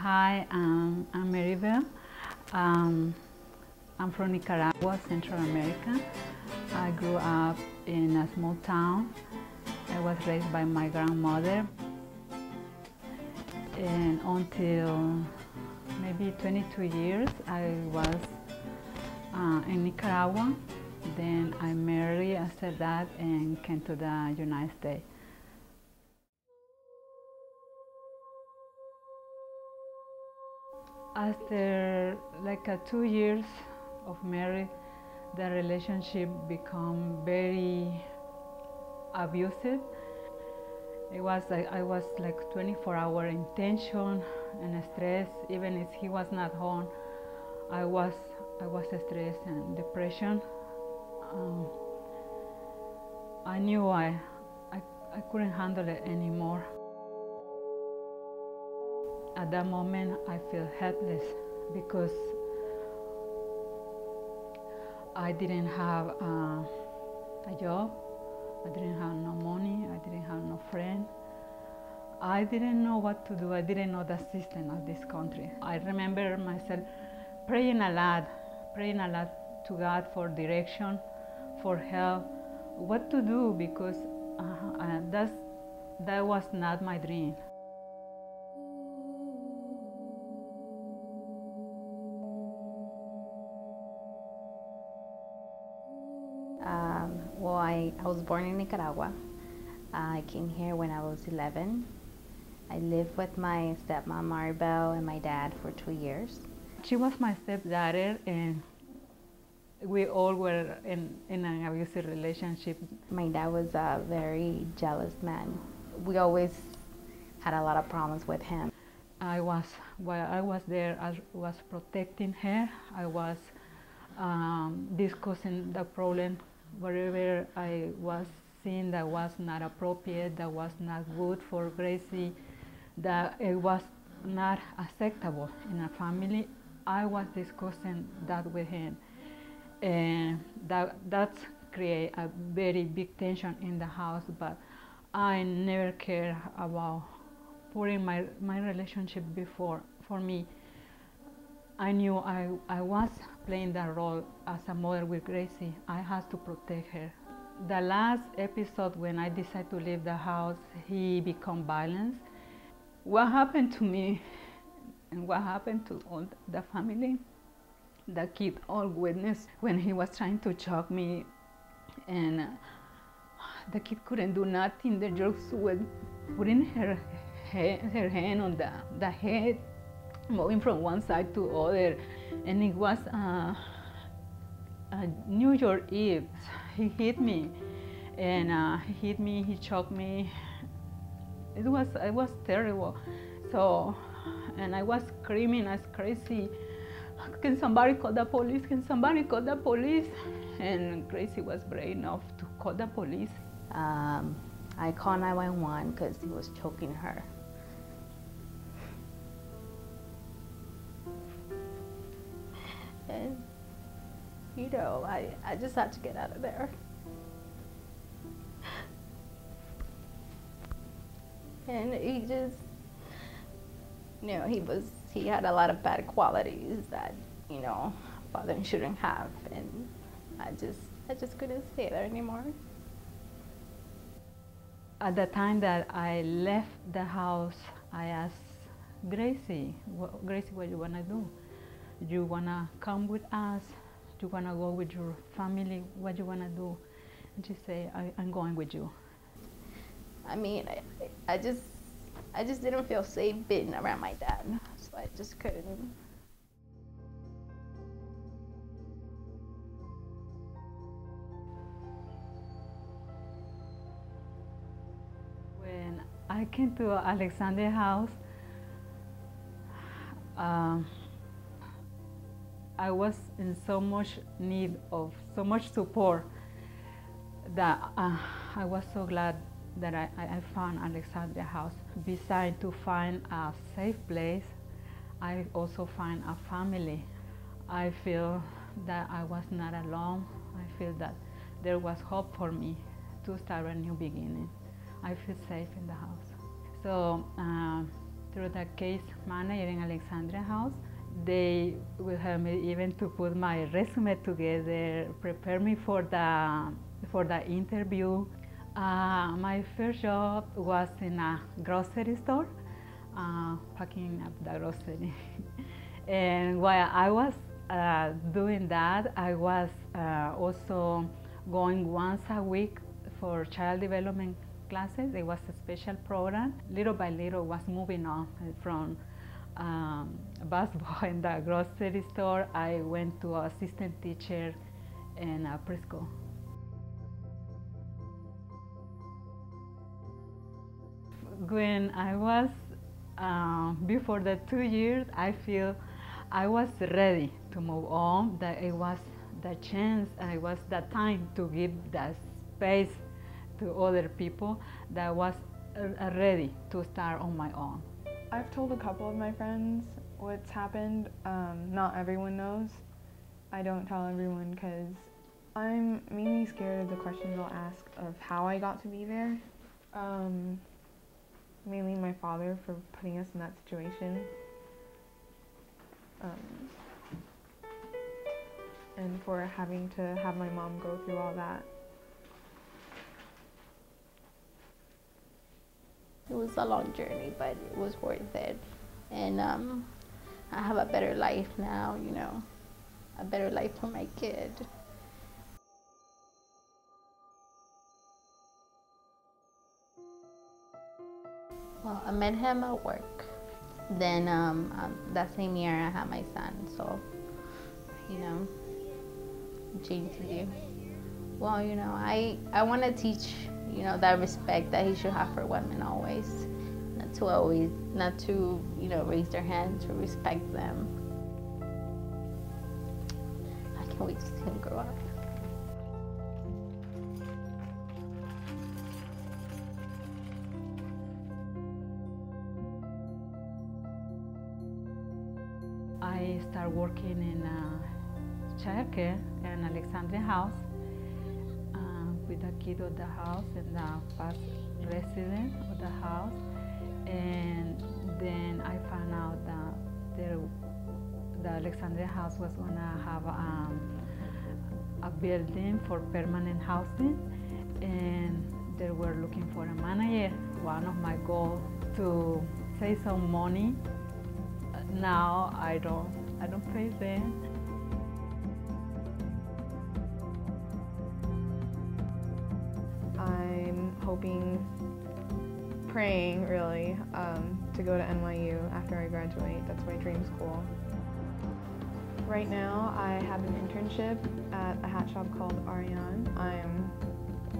Hi, I'm Maribel. Um, I'm from Nicaragua, Central America. I grew up in a small town. I was raised by my grandmother. And until maybe 22 years, I was in Nicaragua. Then I married after that and came to the United States. After like 2 years of marriage, the relationship become very abusive. It was like I was like 24-hour in tension and stress. Even if he was not home, I was stressed and depression. I knew I couldn't handle it anymore. At that moment, I felt helpless because I didn't have a job, I didn't have no money, I didn't have no friend. I didn't know what to do. I didn't know the system of this country. I remember myself praying a lot to God for direction, for help, what to do, because that was not my dream. Well, I was born in Nicaragua. I came here when I was 11. I lived with my stepmom Maribel and my dad for 2 years. She was my stepdaughter, and we all were in an abusive relationship. My dad was a very jealous man. We always had a lot of problems with him. While I was there, I was protecting her. I was discussing the problem wherever I was seeing that was not appropriate, that was not good for Gracie, that it was not acceptable in a family. I was discussing that with him, and that create a very big tension in the house. But I never cared about putting my relationship before. For me, I knew I was playing that role as a mother with Gracie. I had to protect her. The last episode when I decided to leave the house, he became violent. What happened to me and what happened to all the family, the kid all witnessed when he was trying to choke me, and the kid couldn't do nothing. The jokes were putting her hand on the head, moving from one side to other, and it was New Year's Eve. He hit me, and he choked me. It was terrible. So, and I was screaming as crazy. Can somebody call the police? Can somebody call the police? And Gracie was brave enough to call the police. I called 911 because he was choking her. And, you know, I just had to get out of there. And he just, you know, he had a lot of bad qualities that, you know, father shouldn't have. And I just couldn't stay there anymore. At the time that I left the house, I asked Gracie, Gracie, what you wanna do? You wanna come with us? You wanna go with your family? What you wanna do? And she said, I'm going with you. I mean, I just didn't feel safe being around my dad, so I just couldn't. When I came to Alexandria House, I was in so much need of so much support that I was so glad that I found Alexandria House. Besides to find a safe place, I also find a family. I feel that I was not alone. I feel that there was hope for me to start a new beginning. I feel safe in the house. So through the case manager in Alexandria House. They will help me even to put my resume together, prepare me for the interview. My first job was in a grocery store, packing up the grocery. And while I was doing that, I was also going once a week for child development classes. It was a special program. Little by little, was moving on from busboy in the grocery store. I went to assistant teacher in a preschool. When I was before the 2 years, I feel I was ready to move on. That it was the chance, it was the time to give the space to other people. That was ready to start on my own. I've told a couple of my friends what's happened. Not everyone knows. I don't tell everyone because I'm mainly scared of the questions they'll ask of how I got to be there. Mainly my father for putting us in that situation. And for having to have my mom go through all that. It was a long journey, but it was worth it. And I have a better life now, you know, a better life for my kid. Well, I met him at work. Then that same year I had my son, so, you know, changed you. Well, you know, I want to teach, you know, that respect that he should have for women always. Not to, you know, raise their hand, to respect them. I can't wait to see him grow up. I started working in childcare in Alexandria House with the kid of the house and the past resident of the house. And then I found out that the Alexandria House was going to have a building for permanent housing, and they were looking for a manager. One of my goals to save some money. Now I don't pay them. I'm hoping, praying really, to go to NYU after I graduate. That's my dream school. Right now I have an internship at a hat shop called Ariane. I'm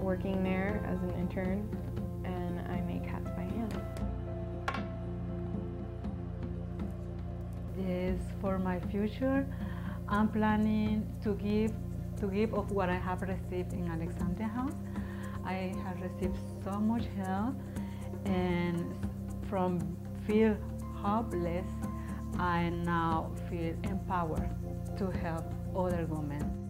working there as an intern and I make hats by hand. Yes, for my future, I'm planning to give of what I have received in Alexandria House. I have received so much help, and from feel hopeless, I now feel empowered to help other women.